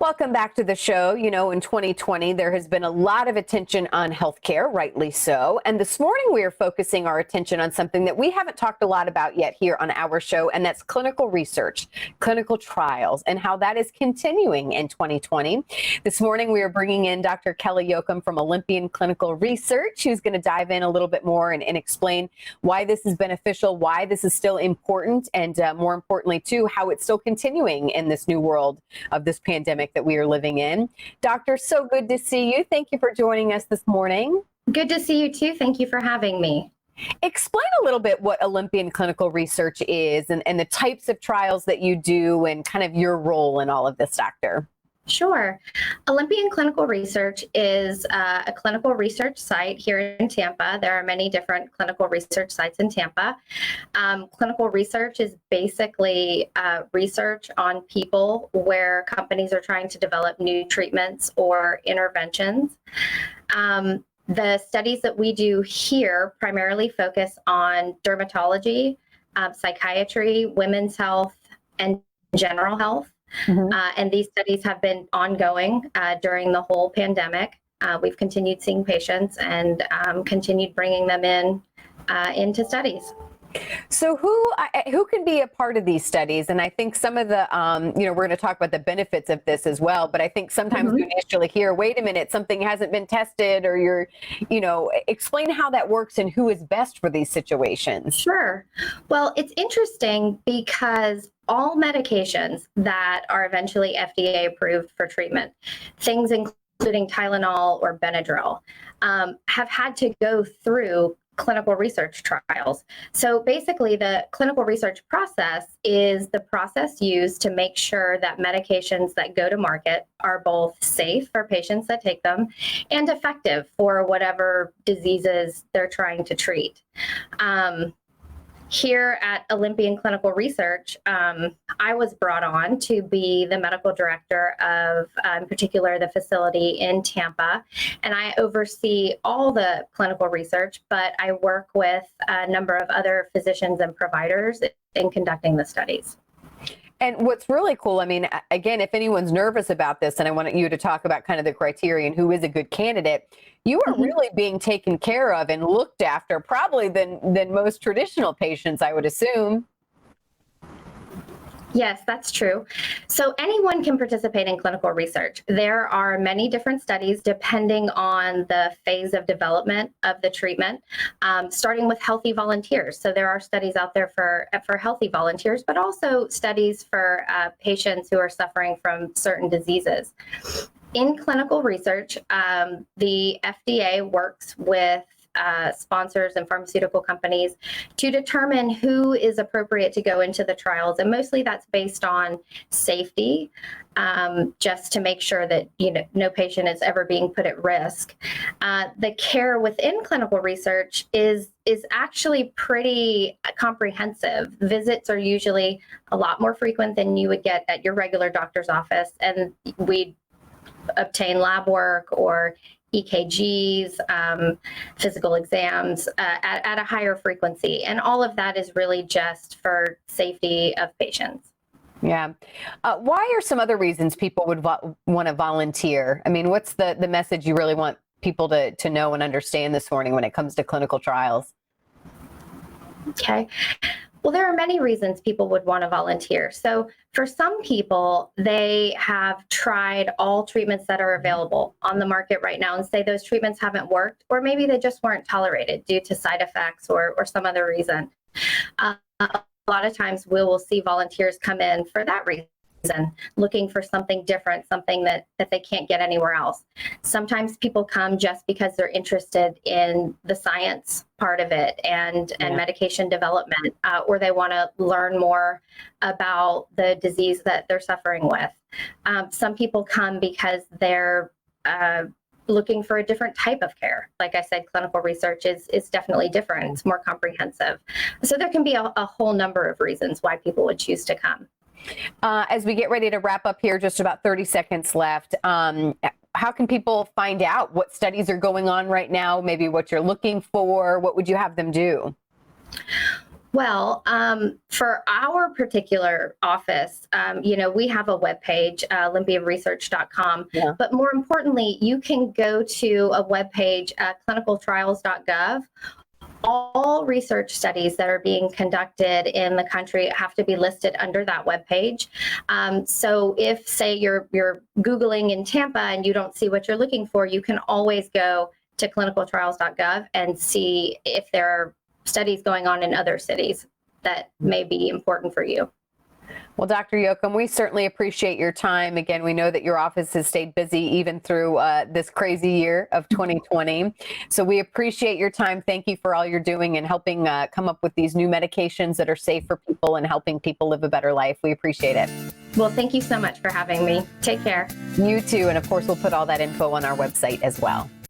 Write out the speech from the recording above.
Welcome back to the show. You know, in 2020, there has been a lot of attention on healthcare, rightly so. And this morning, we are focusing our attention on something that we haven't talked a lot about yet here on our show, and that's clinical research, clinical trials, and how that is continuing in 2020. This morning, we are bringing in Dr. Kelley Yokum from Olympian Clinical Research, who's going to dive in a little bit more and explain why this is beneficial, why this is still important, and more importantly, too, how it's still continuing in this new world of this pandemic that we are living in. Doctor, so good to see you. Thank you for joining us this morning. Good to see you too. Thank you for having me. Explain a little bit what Olympian Clinical Research is and the types of trials that you do and kind of your role in all of this, Doctor. Sure. Olympian Clinical Research is a clinical research site here in Tampa. There are many different clinical research sites in Tampa. Clinical research is basically research on people where companies are trying to develop new treatments or interventions. The studies that we do here primarily focus on dermatology, psychiatry, women's health, and general health. And these studies have been ongoing during the whole pandemic. We've continued seeing patients and continued bringing them into studies. So who can be a part of these studies? And I think some of the, we're going to talk about the benefits of this as well, but I think sometimes you initially hear, wait a minute, something hasn't been tested, or explain how that works and who is best for these situations. Sure. Well, it's interesting because all medications that are eventually FDA approved for treatment, things including Tylenol or Benadryl, have had to go through clinical research trials. So basically, the clinical research process is the process used to make sure that medications that go to market are both safe for patients that take them and effective for whatever diseases they're trying to treat. Here at Olympian Clinical Research, I was brought on to be the medical director of, in particular, the facility in Tampa. And I oversee all the clinical research, but I work with a number of other physicians and providers in conducting the studies. And what's really cool, I mean, again, if anyone's nervous about this, and I want you to talk about kind of the criteria and who is a good candidate, you are really being taken care of and looked after probably than most traditional patients, I would assume. Yes, that's true. So anyone can participate in clinical research. There are many different studies depending on the phase of development of the treatment, starting with healthy volunteers. So there are studies out there for healthy volunteers, but also studies for patients who are suffering from certain diseases. In clinical research, the FDA works with sponsors and pharmaceutical companies to determine who is appropriate to go into the trials. And mostly that's based on safety, just to make sure that no patient is ever being put at risk. The care within clinical research is actually pretty comprehensive. Visits are usually a lot more frequent than you would get at your regular doctor's office, and we obtain lab work or EKGs, physical exams at a higher frequency. And all of that is really just for safety of patients. Yeah. Why are some other reasons people would want to volunteer? I mean, what's the message you really want people to know and understand this morning when it comes to clinical trials? Okay. Well, there are many reasons people would want to volunteer. So for some people, they have tried all treatments that are available on the market right now and say those treatments haven't worked, or maybe they just weren't tolerated due to side effects or some other reason. A lot of times we will see volunteers come in for that reason, looking for something different, something that they can't get anywhere else. Sometimes people come just because they're interested in the science part of it and medication development, or they want to learn more about the disease that they're suffering with. Some people come because they're looking for a different type of care. Like I said, clinical research is definitely different. It's more comprehensive. So there can be a whole number of reasons why people would choose to come. As we get ready to wrap up here, just about 30 seconds left, how can people find out what studies are going on right now, maybe what you're looking for? What would you have them do? Well, for our particular office, we have a webpage, olympianresearch.com. Yeah. But more importantly, you can go to a webpage, clinicaltrials.gov. All research studies that are being conducted in the country have to be listed under that webpage. So if, say, you're Googling in Tampa and you don't see what you're looking for, you can always go to clinicaltrials.gov and see if there are studies going on in other cities that may be important for you. Well, Dr. Yokum, we certainly appreciate your time. Again, we know that your office has stayed busy even through this crazy year of 2020. So we appreciate your time. Thank you for all you're doing and helping come up with these new medications that are safe for people and helping people live a better life. We appreciate it. Well, thank you so much for having me. Take care. You too. And of course, we'll put all that info on our website as well.